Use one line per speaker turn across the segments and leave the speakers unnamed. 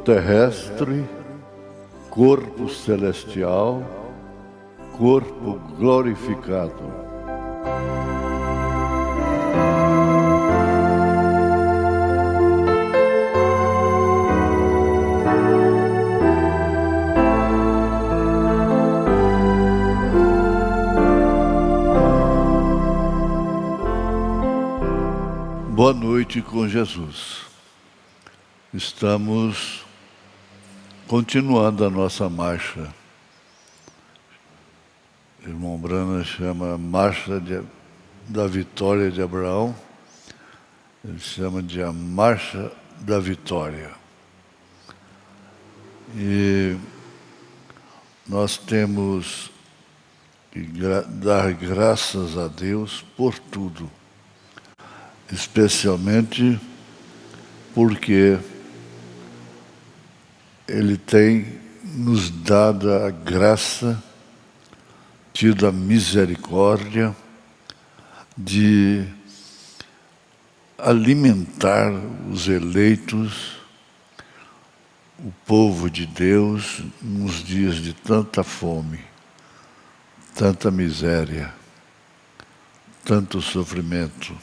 terrestre, corpo celestial, corpo glorificado. Boa noite com Jesus. Estamos continuando a nossa marcha. O irmão Brana chama Marcha da Vitória de Abraão. Ele chama de a Marcha da Vitória. E nós temos que dar graças a Deus por tudo. Especialmente porque Ele tem nos dado a graça, tido a misericórdia de alimentar os eleitos, o povo de Deus, nos dias de tanta fome, tanta miséria, tanto sofrimento.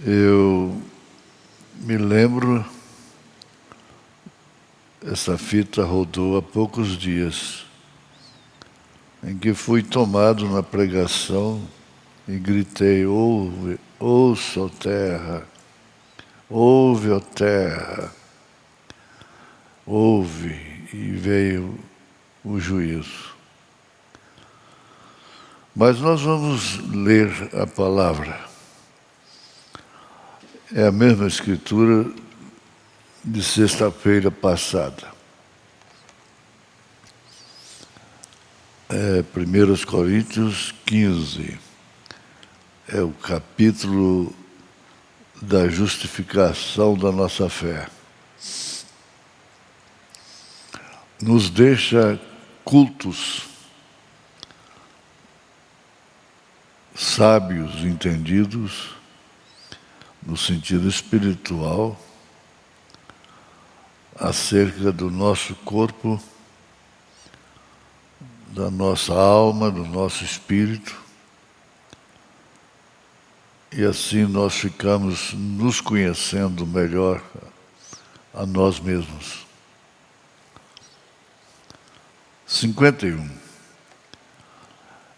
Eu me lembro, essa fita rodou há poucos dias, em que fui tomado na pregação e gritei: ouve, ouça, ó terra, ouve, ó terra, ouve, e veio o juízo. Mas nós vamos ler a palavra. É a mesma escritura de sexta-feira passada. É 1 Coríntios 15. É o capítulo da justificação da nossa fé. Nos deixa cultos, sábios, entendidos, no sentido espiritual, acerca do nosso corpo, da nossa alma, do nosso espírito, e assim nós ficamos nos conhecendo melhor a nós mesmos. 51.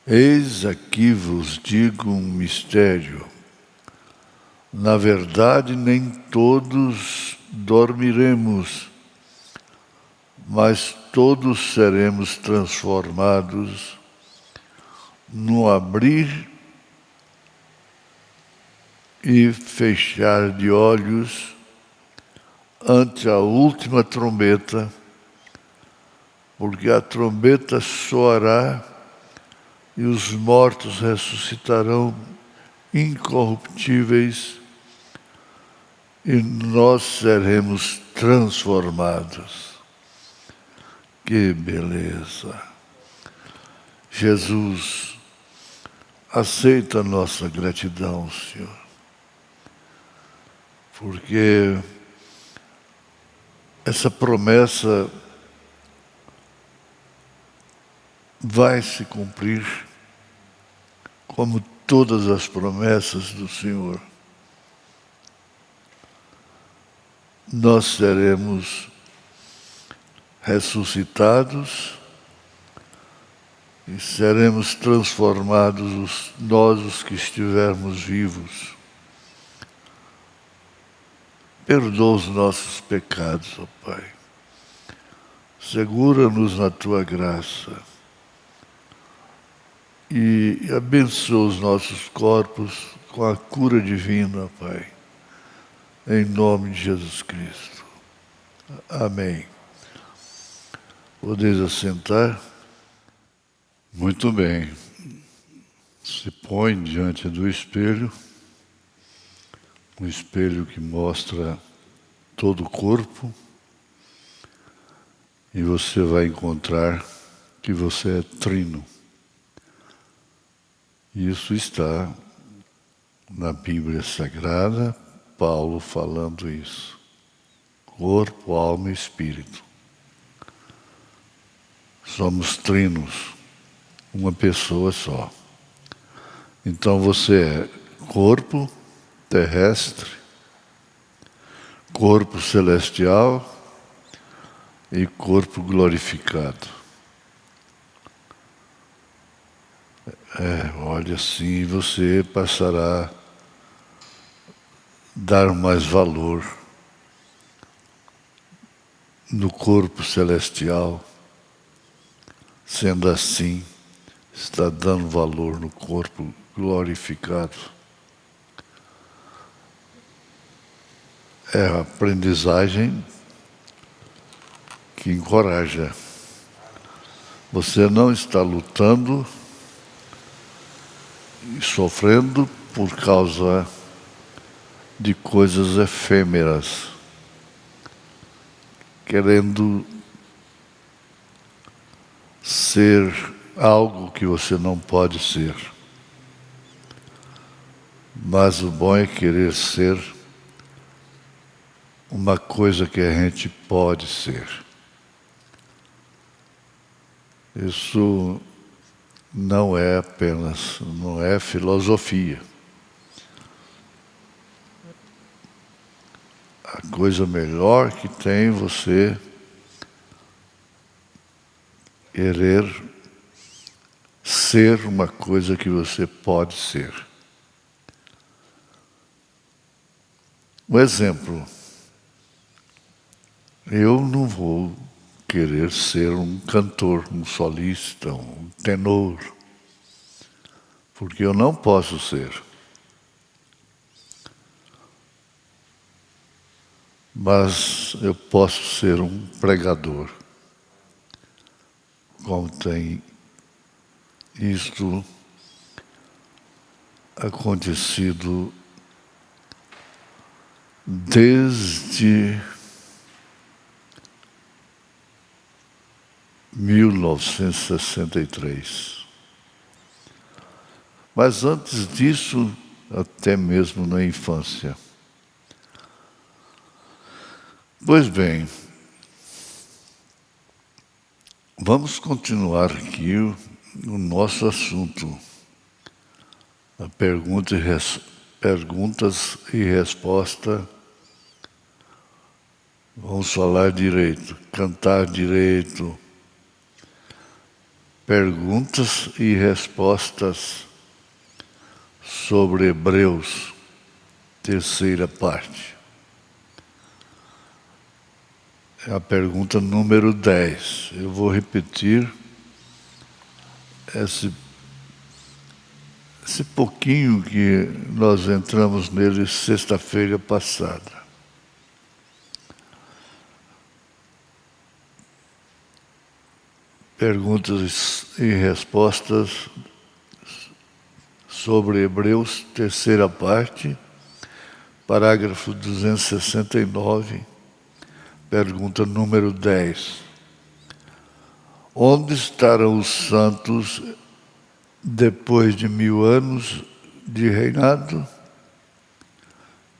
Eis aqui vos digo um mistério. Na verdade, nem todos dormiremos, mas todos seremos transformados no abrir e fechar de olhos ante a última trombeta, porque a trombeta soará e os mortos ressuscitarão incorruptíveis e nós seremos transformados. Que beleza! Jesus, aceita a nossa gratidão, Senhor, porque essa promessa vai se cumprir como todas as promessas do Senhor. Nós seremos ressuscitados e seremos transformados, nós os que estivermos vivos. Perdoa os nossos pecados, ó Pai. Segura-nos na Tua graça e abençoa os nossos corpos com a cura divina, ó Pai. Em nome de Jesus Cristo. Amém. Podeis assentar? Muito bem. Se põe diante do espelho, um espelho que mostra todo o corpo, e você vai encontrar que você é trino. Isso está na Bíblia Sagrada, Paulo falando isso. corpo, alma e espírito. Somos trinos, uma pessoa só. Então você é corpo terrestre, corpo celestial e corpo glorificado. Olha, assim você passará a dar mais valor no corpo celestial. Sendo assim, está dando valor no corpo glorificado. É a aprendizagem que encoraja. Você não está lutando e sofrendo por causa de coisas efêmeras, querendo ser algo que você não pode ser. Mas o bom é querer ser uma coisa que a gente pode ser. Isso não é filosofia. A coisa melhor que tem você querer ser uma coisa que você pode ser. Um exemplo. Eu não vou querer ser um cantor, um solista, um tenor, porque eu não posso ser. Mas eu posso ser um pregador, como tem isto acontecido desde 1963. Mas antes disso, até mesmo na infância. Pois bem, vamos continuar aqui o nosso assunto. A perguntas e resposta. Vamos falar direito, cantar direito. Perguntas e respostas sobre Hebreus, terceira parte. É a pergunta número 10. Eu vou repetir esse pouquinho que nós entramos nele sexta-feira passada. Perguntas e respostas sobre Hebreus, terceira parte, parágrafo 269, pergunta número 10. Onde estarão os santos depois de 1000 anos de reinado?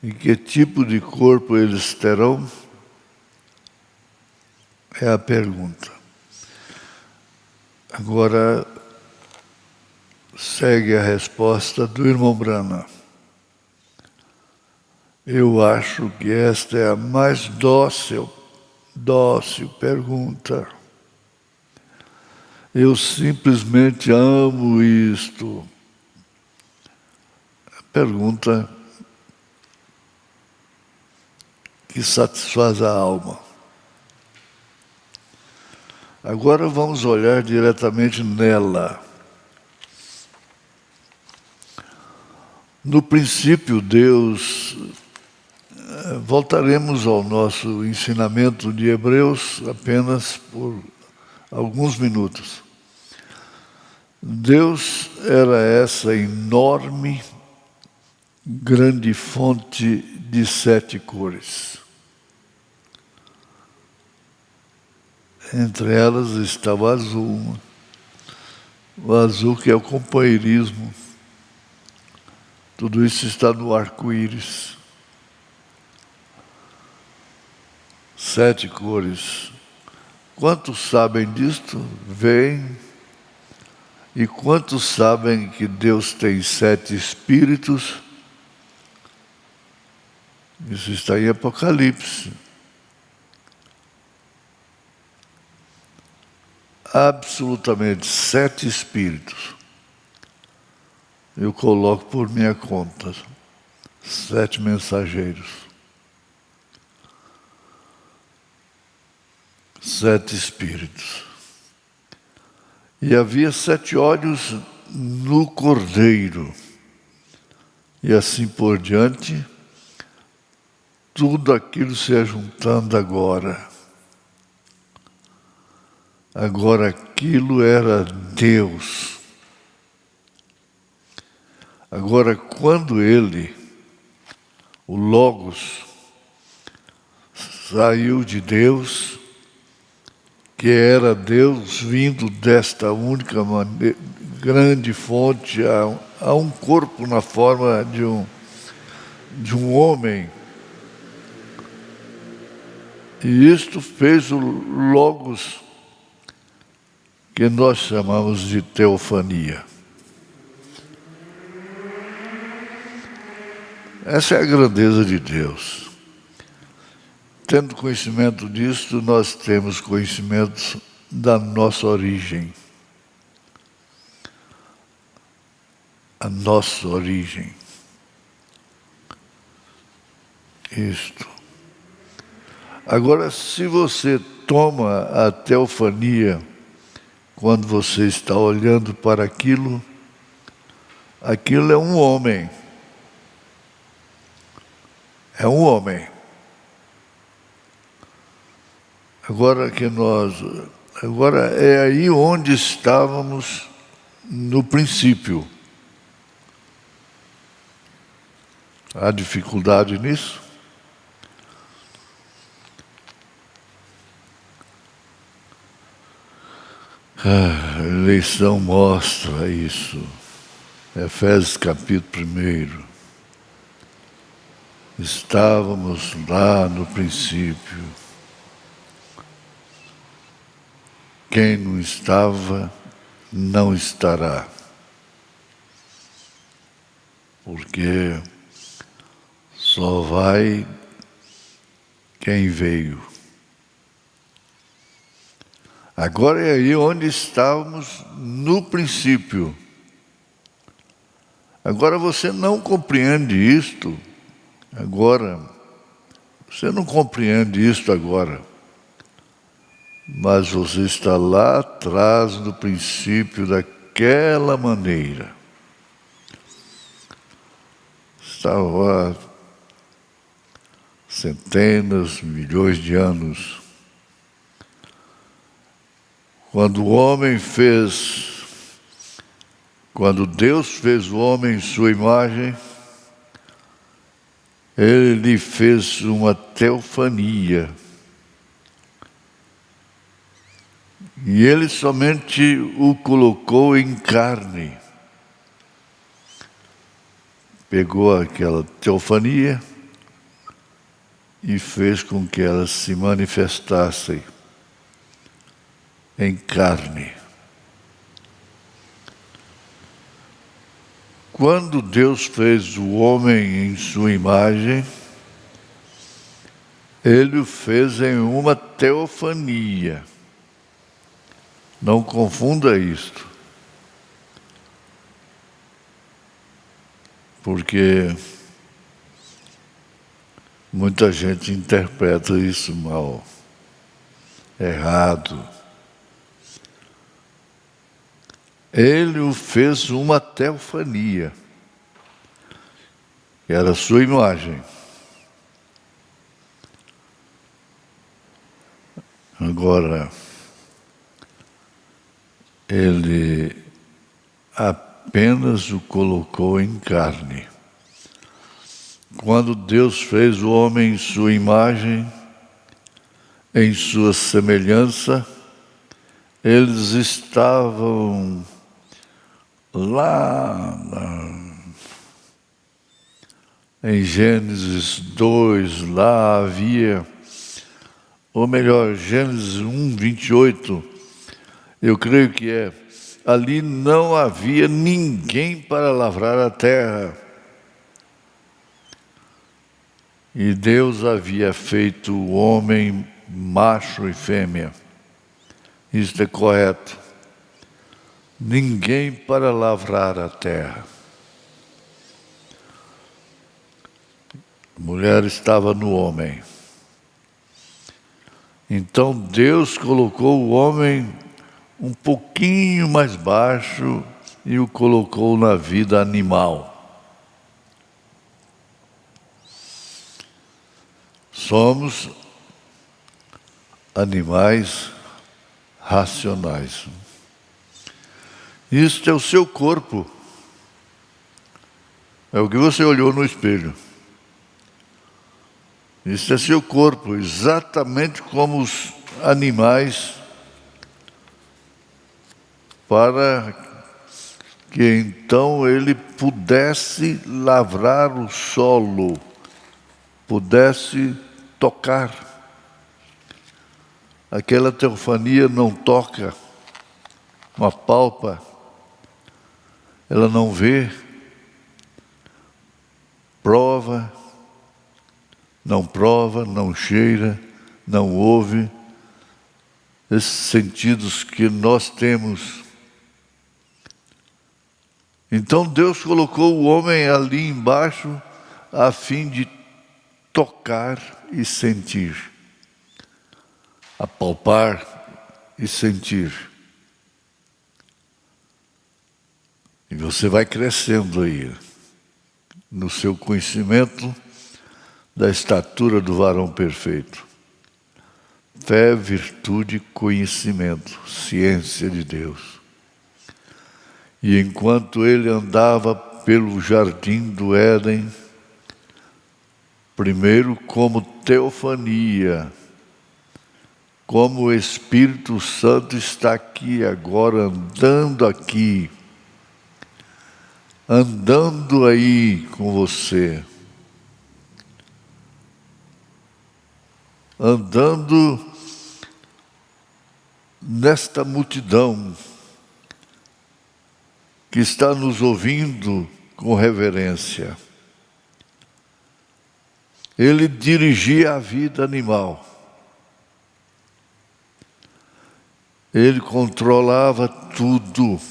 E que tipo de corpo eles terão? É a pergunta. Agora, segue a resposta do irmão Brahma. Eu acho que esta é a mais dócil pergunta. Eu simplesmente amo isto. Pergunta que satisfaz a alma. Agora vamos olhar diretamente nela. No princípio, Deus, voltaremos ao nosso ensinamento de Hebreus apenas por alguns minutos. Deus era essa enorme, grande fonte de 7 cores. Entre elas está o azul que é o companheirismo. Tudo isso está no arco-íris. 7 cores. Quantos sabem disto? Veem. E quantos sabem que Deus tem 7 espíritos? Isso está em Apocalipse. Absolutamente 7 espíritos. Eu coloco por minha conta 7 mensageiros. 7 espíritos. E havia 7 olhos no Cordeiro. E assim por diante, tudo aquilo se ajuntando agora. Agora aquilo era Deus. Agora quando ele, o Logos, saiu de Deus, que era Deus vindo desta única grande fonte a um corpo na forma de um homem. E isto fez o Logos, que nós chamamos de teofania. Essa é a grandeza de Deus. Tendo conhecimento disto, nós temos conhecimento da nossa origem. A nossa origem. Isto. Agora, se você toma a teofania, quando você está olhando para aquilo, aquilo é um homem. É um homem. Agora é aí onde estávamos no princípio. Há dificuldade nisso? A eleição mostra isso. Efésios capítulo 1. Estávamos lá no princípio. Quem não estava, não estará. Porque só vai quem veio. Agora é aí onde estávamos no princípio. Agora você não compreende isto agora. Você não compreende isto agora. Mas você está lá atrás no princípio daquela maneira. Estava há centenas, milhões de anos. Quando Deus fez o homem em sua imagem, Ele lhe fez uma teofania. E Ele somente o colocou em carne. Pegou aquela teofania e fez com que ela se manifestasse em carne. Quando Deus fez o homem em sua imagem, Ele o fez em uma teofania. Não confunda isto. Porque muita gente interpreta isso mal, errado. Ele o fez uma teofania, que era a sua imagem. Agora, Ele apenas o colocou em carne. Quando Deus fez o homem em sua imagem, em sua semelhança, eles estavam lá em Gênesis 2, lá havia ou melhor, Gênesis 1, 28, eu creio que é: ali não havia ninguém para lavrar a terra. E Deus havia feito o homem macho e fêmea. Isto é correto. Ninguém para lavrar a terra. A mulher estava no homem. Então Deus colocou o homem um pouquinho mais baixo e o colocou na vida animal. Somos animais racionais. Isto é o seu corpo. É o que você olhou no espelho. Isso é seu corpo, exatamente como os animais, para que então ele pudesse lavrar o solo, pudesse tocar. Aquela teofania não toca, não apalpa, ela não vê, prova, não cheira, não ouve. Esses sentidos que nós temos. Então Deus colocou o homem ali embaixo a fim de tocar e sentir, apalpar e sentir. E você vai crescendo aí, no seu conhecimento da estatura do varão perfeito. Fé, virtude, conhecimento, ciência de Deus. E enquanto ele andava pelo jardim do Éden, primeiro como teofania, como o Espírito Santo está aqui agora, andando aí com você, andando nesta multidão que está nos ouvindo com reverência. Ele dirigia a vida animal. Ele controlava tudo,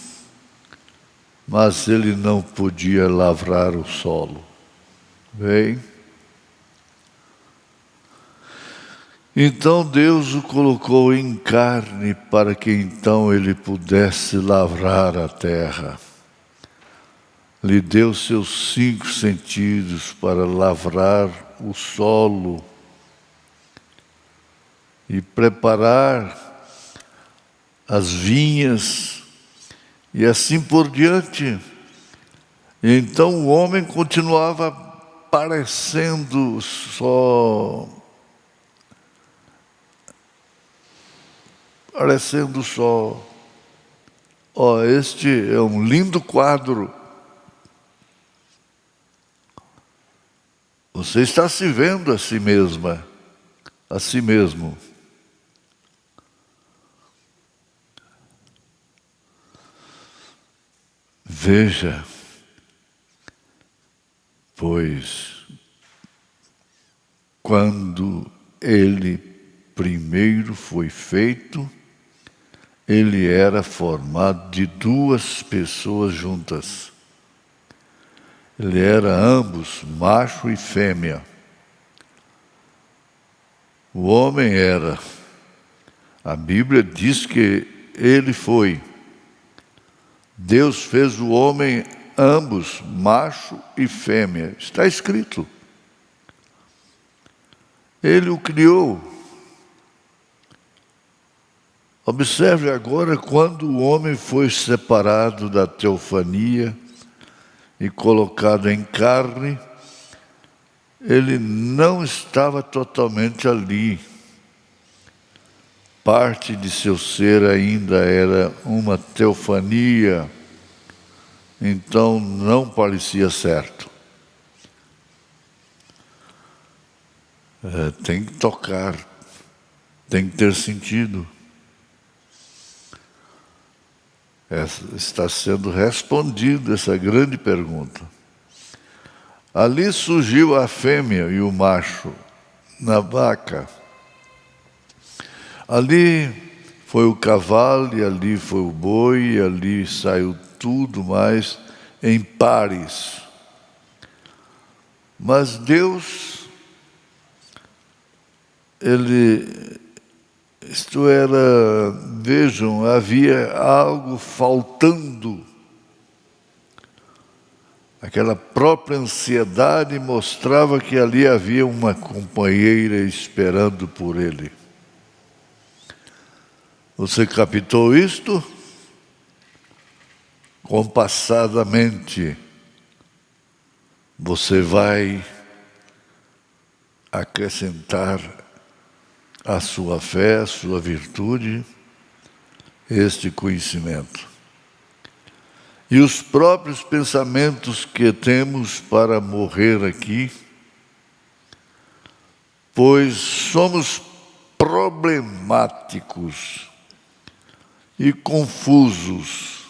mas ele não podia lavrar o solo. Bem? Então Deus o colocou em carne para que então ele pudesse lavrar a terra. Lhe deu seus 5 sentidos para lavrar o solo e preparar as vinhas e assim por diante. E então o homem continuava parecendo só. Este é um lindo quadro. Você está se vendo a si mesma, a si mesmo. Veja, pois, quando ele primeiro foi feito, ele era formado de 2 pessoas juntas. Ele era ambos, macho e fêmea. O homem era. A Bíblia diz que ele foi. Deus fez o homem ambos, macho e fêmea. Está escrito. Ele o criou. Observe agora quando o homem foi separado da teofania e colocado em carne, ele não estava totalmente ali. Parte de seu ser ainda era uma teofania, então não parecia certo. Tem que tocar, tem que ter sentido. Está sendo respondida essa grande pergunta. Ali surgiu a fêmea e o macho na vaca. Ali foi o cavalo, e ali foi o boi, e ali saiu tudo mais em pares. Mas Deus, isto era, vejam, havia algo faltando. Aquela própria ansiedade mostrava que ali havia uma companheira esperando por ele. Você captou isto? Compassadamente, você vai acrescentar à sua fé, à sua virtude, este conhecimento. E os próprios pensamentos que temos para morrer aqui, pois somos problemáticos e confusos.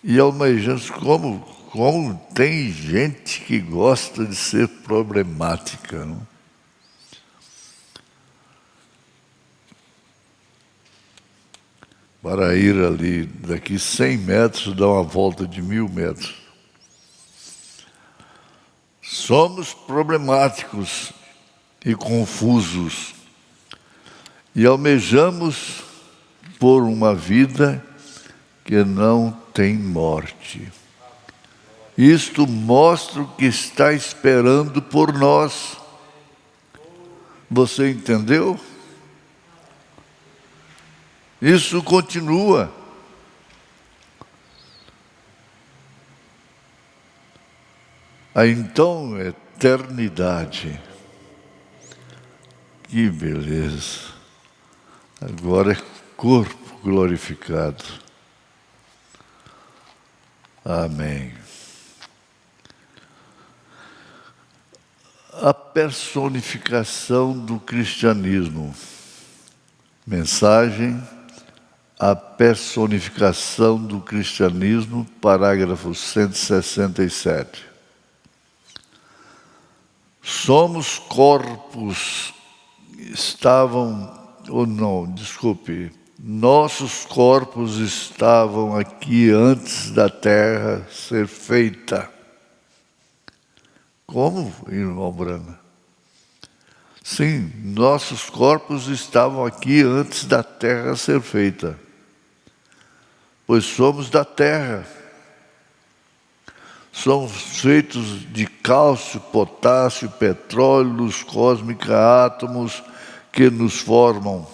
E almejantes, como tem gente que gosta de ser problemática, não? Para ir ali, daqui 100 metros, dar uma volta de 1000 metros. Somos problemáticos e confusos e almejamos por uma vida que não tem morte. Isto mostra o que está esperando por nós. Você entendeu? Isso continua. A então eternidade. Que beleza. Agora é corpo glorificado. Amém. A personificação do cristianismo. Mensagem: a personificação do cristianismo, parágrafo 167. Somos corpos, nossos corpos estavam aqui antes da terra ser feita. Como, irmão Brana? Sim, nossos corpos estavam aqui antes da terra ser feita, pois somos da terra. Somos feitos de cálcio, potássio, petróleo, luz cósmica, átomos que nos formam.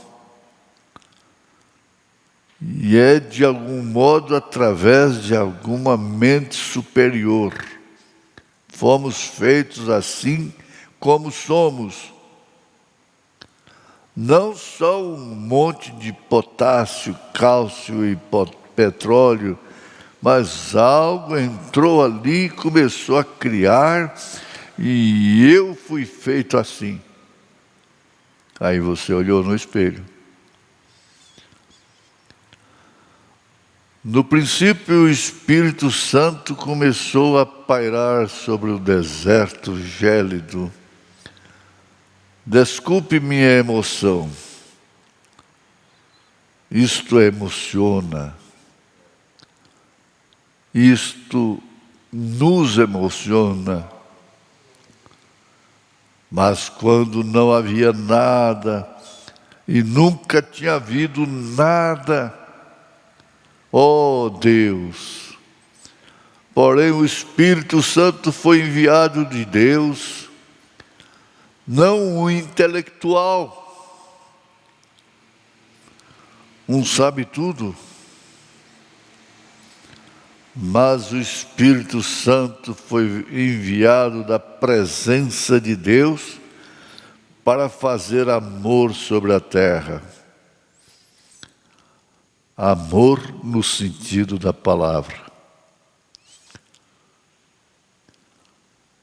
E é de algum modo através de alguma mente superior. Fomos feitos assim como somos. Não só um monte de potássio, cálcio e petróleo, mas algo entrou ali e começou a criar, e eu fui feito assim. Aí você olhou no espelho. No princípio, o Espírito Santo começou a pairar sobre o deserto gélido. Desculpe minha emoção. Isto emociona. Isto nos emociona. Mas quando não havia nada, e nunca tinha havido nada, ó Deus! Porém o Espírito Santo foi enviado de Deus, não um intelectual, um sabe-tudo, mas o Espírito Santo foi enviado da presença de Deus para fazer amor sobre a terra. Amor no sentido da palavra.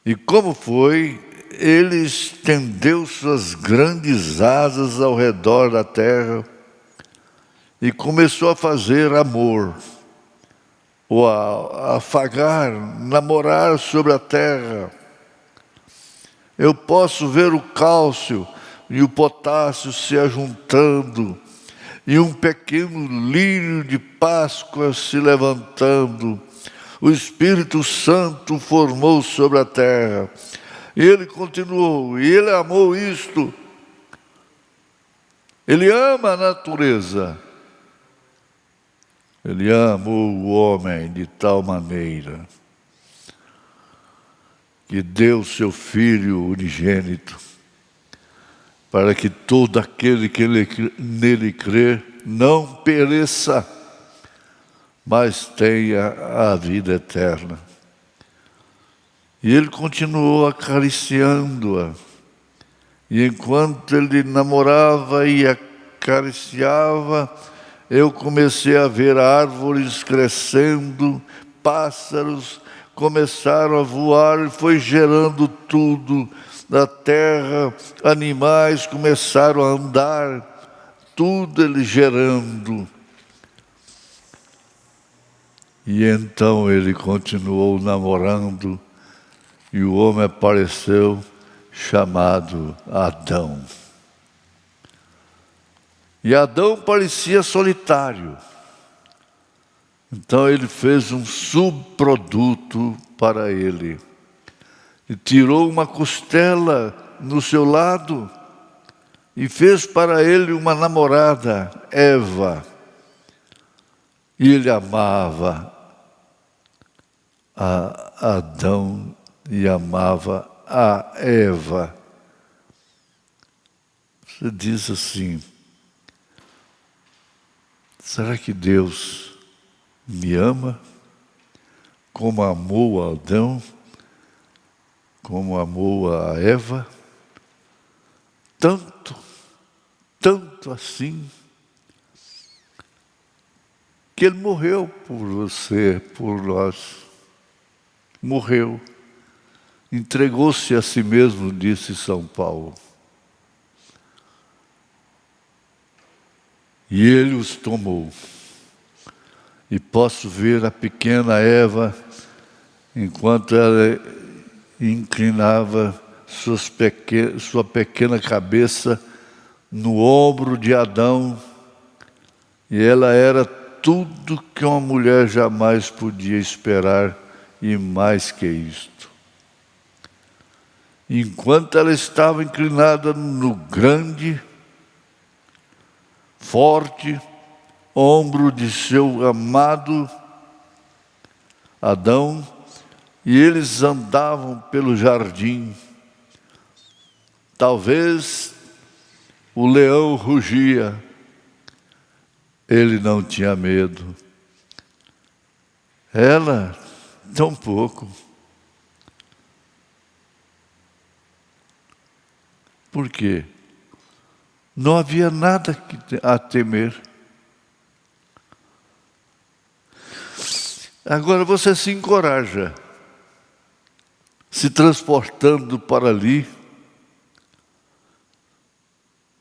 E como foi ele estendeu suas grandes asas ao redor da terra e começou a fazer amor, ou a afagar, namorar sobre a terra. Eu posso ver o cálcio e o potássio se ajuntando, e um pequeno lírio de Páscoa se levantando. O Espírito Santo formou sobre a terra. E ele continuou, e ele amou isto. Ele ama a natureza. Ele amou o homem de tal maneira que deu seu Filho unigênito, para que todo aquele que nele crê não pereça, mas tenha a vida eterna. E ele continuou acariciando-a. E enquanto ele namorava e acariciava, eu comecei a ver árvores crescendo, pássaros começaram a voar, e foi gerando tudo da terra, animais começaram a andar, tudo ele gerando. E então ele continuou namorando, e o homem apareceu chamado Adão. E Adão parecia solitário. Então ele fez um subproduto para ele. E tirou uma costela no seu lado e fez para ele uma namorada, Eva. E ele amava a Adão e amava a Eva. Você diz assim: será que Deus me ama como amou a Adão, como amou a Eva? Tanto assim, que Ele morreu por você, por nós. Morreu. Entregou-se a si mesmo, disse São Paulo. E Ele os tomou. E posso ver a pequena Eva, enquanto ela inclinava sua pequena cabeça no ombro de Adão, e ela era tudo que uma mulher jamais podia esperar, e mais que isto. Enquanto ela estava inclinada no grande, forte ombro de seu amado Adão, e eles andavam pelo jardim. Talvez o leão rugia, ele não tinha medo. Ela, tão pouco. Por quê? Não havia nada a temer. Agora você se encoraja, se transportando para ali,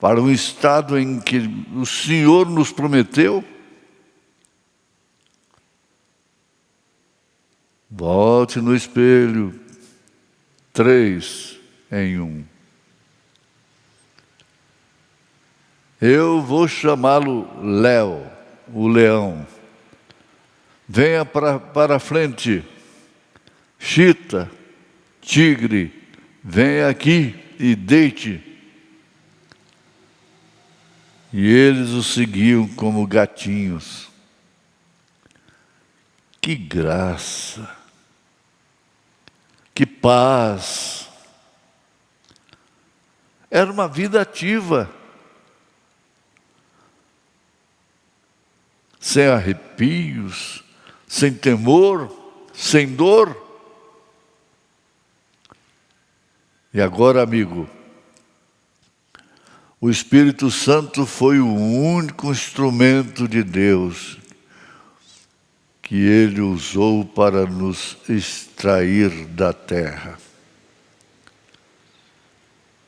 para um estado em que o Senhor nos prometeu. Volte no espelho, 3 em 1. Eu vou chamá-lo Léo, o leão. Venha para frente, Chita, tigre, venha aqui e deite. E eles o seguiam como gatinhos. Que graça, que paz. Era uma vida ativa, sem arrepios, sem temor, sem dor. E agora, amigo, o Espírito Santo foi o único instrumento de Deus que Ele usou para nos extrair da terra.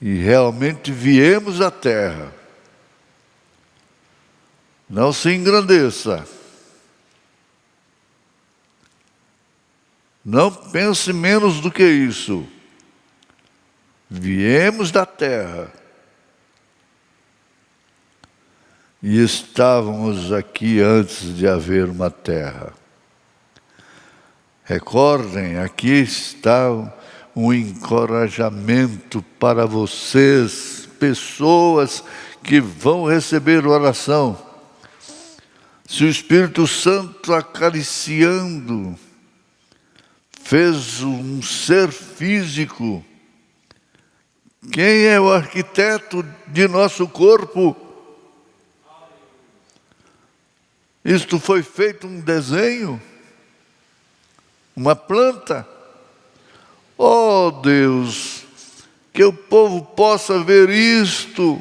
e realmente viemos à terra. Não se engrandeça. Não pense menos do que isso. Viemos da terra. E estávamos aqui antes de haver uma terra. Recordem, aqui está um encorajamento para vocês, pessoas que vão receber oração. Se o Espírito Santo acariciando fez um ser físico, quem é o arquiteto de nosso corpo? Isto foi feito um desenho? Uma planta? Oh Deus, que o povo possa ver isto.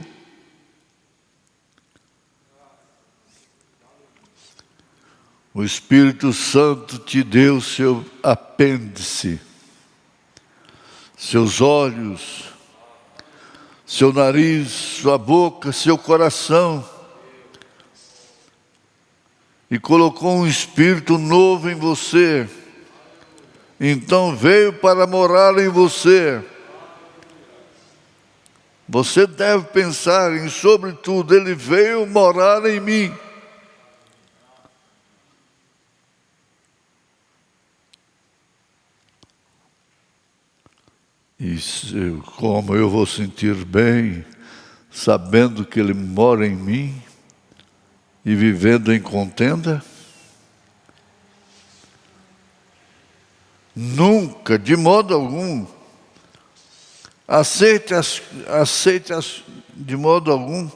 O Espírito Santo te deu seu apêndice, seus olhos, seu nariz, sua boca, seu coração, e colocou um espírito novo em você. Então veio para morar em você. Você deve pensar em, sobretudo, ele veio morar em mim. E como eu vou sentir bem, sabendo que ele mora em mim e vivendo em contenda? Nunca, de modo algum. De modo algum.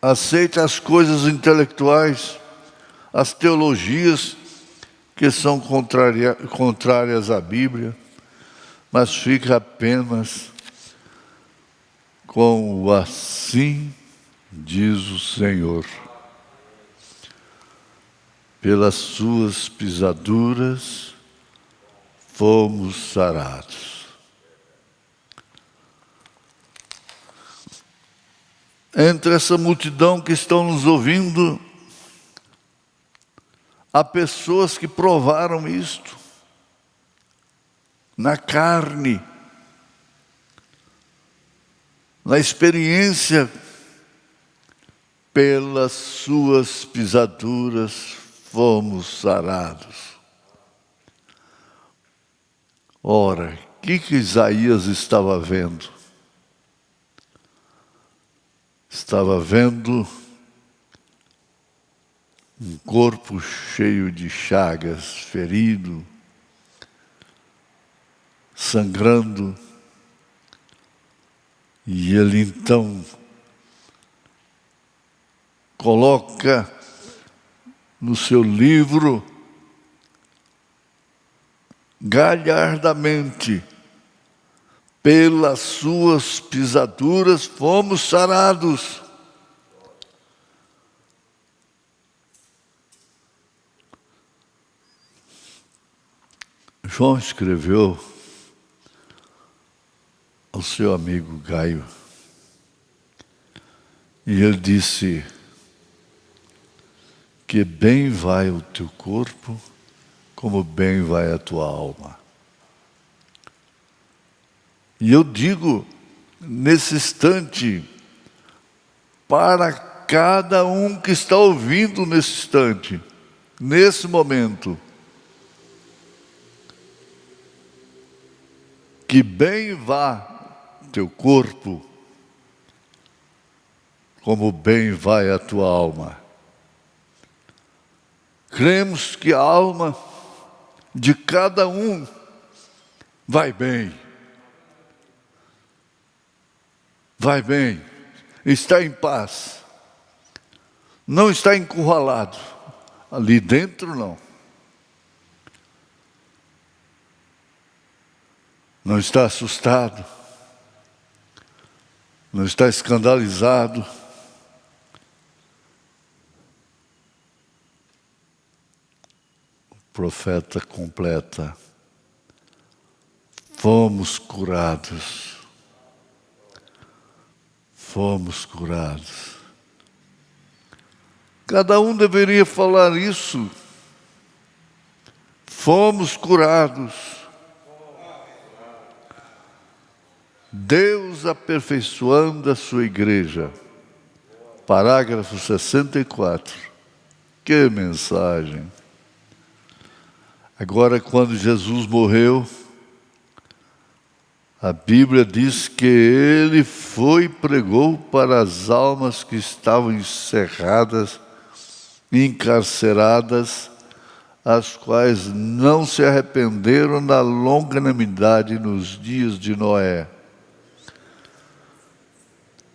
Aceite as coisas intelectuais, as teologias que são contrárias à Bíblia, mas fica apenas com o assim diz o Senhor. Pelas suas pisaduras fomos sarados. Entre essa multidão que estão nos ouvindo, há pessoas que provaram isto na carne, na experiência. Pelas suas pisaduras fomos sarados. Ora, o que Isaías estava vendo? Estava vendo um corpo cheio de chagas, ferido, sangrando, e ele então coloca no seu livro galhardamente: pelas suas pisaduras fomos sarados. João escreveu ao seu amigo Gaio, e ele disse que bem vai o teu corpo, como bem vai a tua alma. E eu digo, nesse instante, para cada um que está ouvindo nesse instante, nesse momento, que bem vá teu corpo, como bem vai a tua alma. Cremos que a alma de cada um vai bem. Vai bem, está em paz, não está encurralado, ali dentro não. Não está assustado, não está escandalizado. O profeta completa: fomos curados fomos curados. Cada um deveria falar isso. Fomos curados. Deus aperfeiçoando a sua igreja. Parágrafo 64. Que mensagem! Agora, quando Jesus morreu, a Bíblia diz que ele foi e pregou para as almas que estavam encerradas, encarceradas, as quais não se arrependeram da longanimidade nos dias de Noé.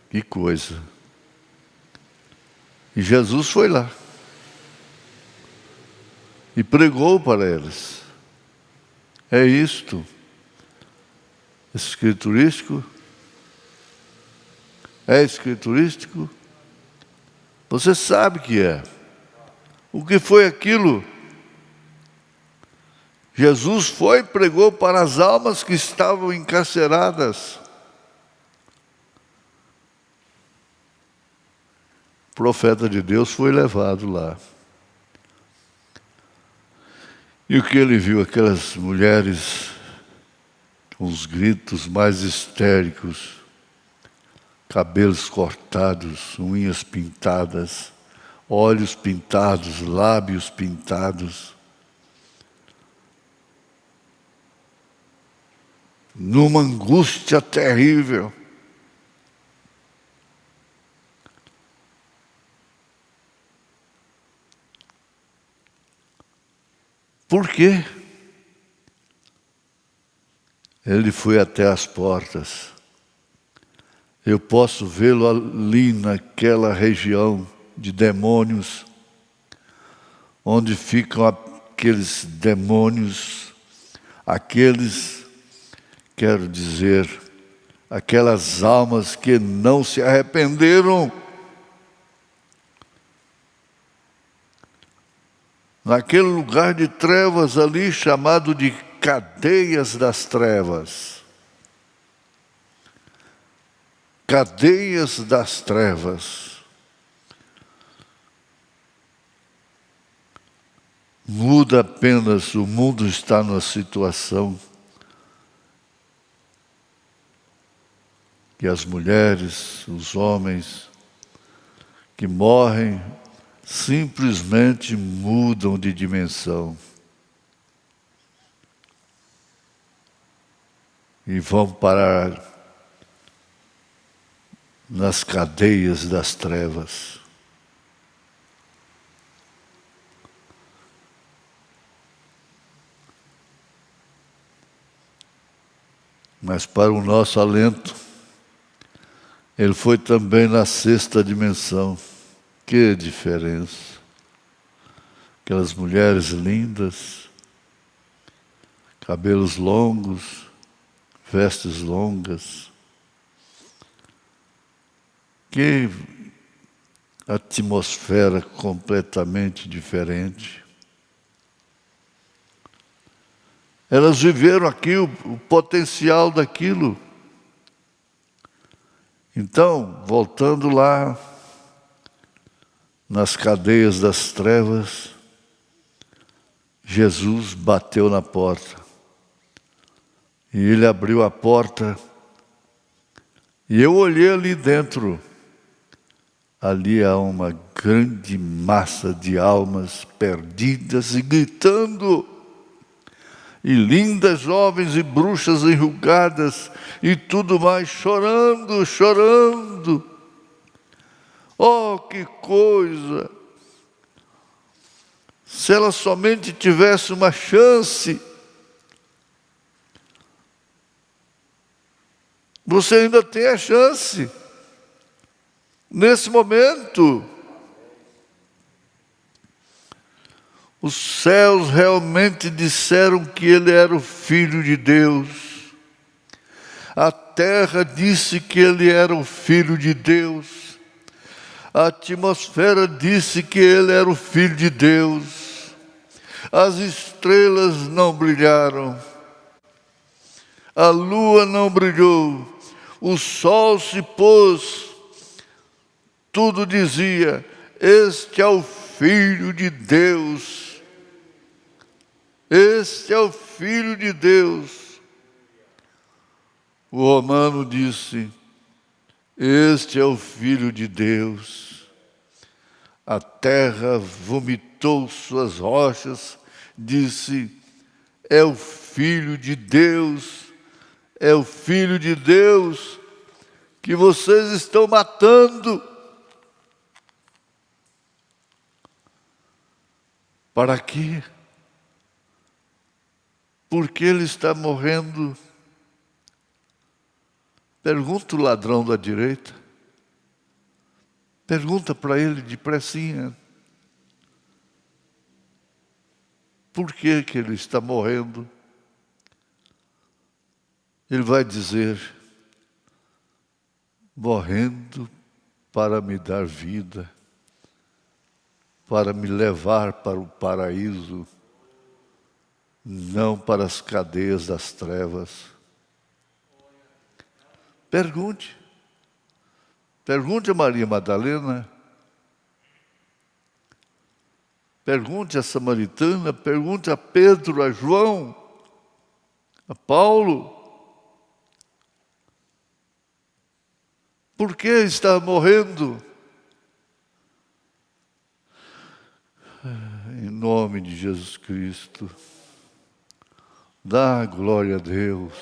Que coisa! E Jesus foi lá e pregou para eles. É isto. Escriturístico? É escriturístico? Você sabe que é. O que foi aquilo? Jesus foi e pregou para as almas que estavam encarceradas. O profeta de Deus foi levado lá. E o que ele viu? Aquelas mulheres com os gritos mais histéricos, cabelos cortados, unhas pintadas, olhos pintados, lábios pintados, numa angústia terrível. Por quê? Ele foi até as portas. Eu posso vê-lo ali naquela região de demônios, onde ficam aqueles demônios, quero dizer, aquelas almas que não se arrependeram. Naquele lugar de trevas ali, chamado de cadeias das trevas. Cadeias das trevas. Muda apenas, o mundo está numa situação que as mulheres, os homens que morrem, simplesmente mudam de dimensão e vão parar nas cadeias das trevas. Mas para o nosso alento, ele foi também na sexta dimensão. Que diferença! Aquelas mulheres lindas, cabelos longos, vestes longas. Que atmosfera completamente diferente. Elas viveram aqui o potencial daquilo. Então, voltando lá, nas cadeias das trevas, Jesus bateu na porta. E ele abriu a porta. E eu olhei ali dentro. Ali há uma grande massa de almas perdidas e gritando. E lindas jovens e bruxas enrugadas e tudo mais, chorando, chorando. Oh, que coisa! Se ela somente tivesse uma chance. Você ainda tem a chance. Nesse momento, os céus realmente disseram que ele era o Filho de Deus. A terra disse que ele era o Filho de Deus. A atmosfera disse que ele era o Filho de Deus. As estrelas não brilharam. A lua não brilhou. O sol se pôs tudo dizia: este é o Filho de Deus. Este é o Filho de Deus. O romano disse: este é o Filho de Deus. A terra vomitou suas rochas, disse: é o Filho de Deus, é o Filho de Deus que vocês estão matando. Para quê? Por que ele está morrendo? Pergunta o ladrão da direita. Pergunta para ele depressinha. Por que que ele está morrendo? Ele vai dizer: morrendo para me dar vida, para me levar para o paraíso, não para as cadeias das trevas. Pergunte. Pergunte a Maria Madalena. Pergunte a samaritana. Pergunte a Pedro, a João, a Paulo. Por que está morrendo? Em nome de Jesus Cristo, dá glória a Deus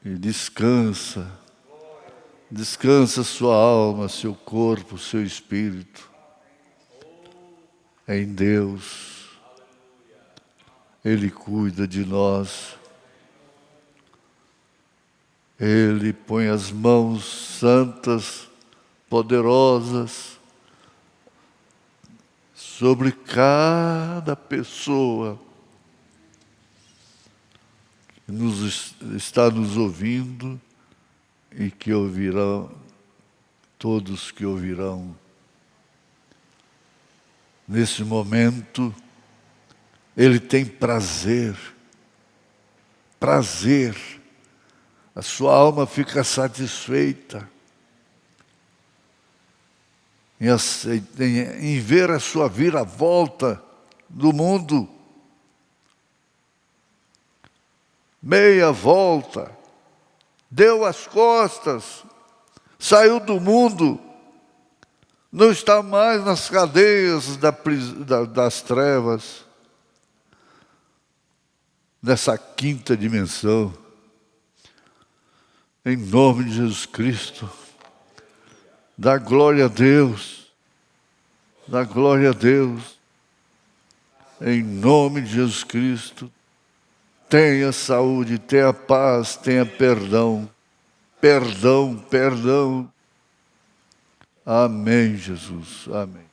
e descansa. Descansa sua alma, seu corpo, seu espírito em Deus. Ele cuida de nós. Ele põe as mãos santas, poderosas, sobre cada pessoa que está nos ouvindo e que ouvirão, todos que ouvirão. Nesse momento, Ele tem prazer, a sua alma fica satisfeita em ver a sua viravolta do mundo. Meia volta, deu as costas, saiu do mundo, não está mais nas cadeias das trevas, nessa quinta dimensão. Em nome de Jesus Cristo, dá glória a Deus, dá glória a Deus, em nome de Jesus Cristo. Tenha saúde, tenha paz, tenha perdão. Perdão. Amém, Jesus. Amém.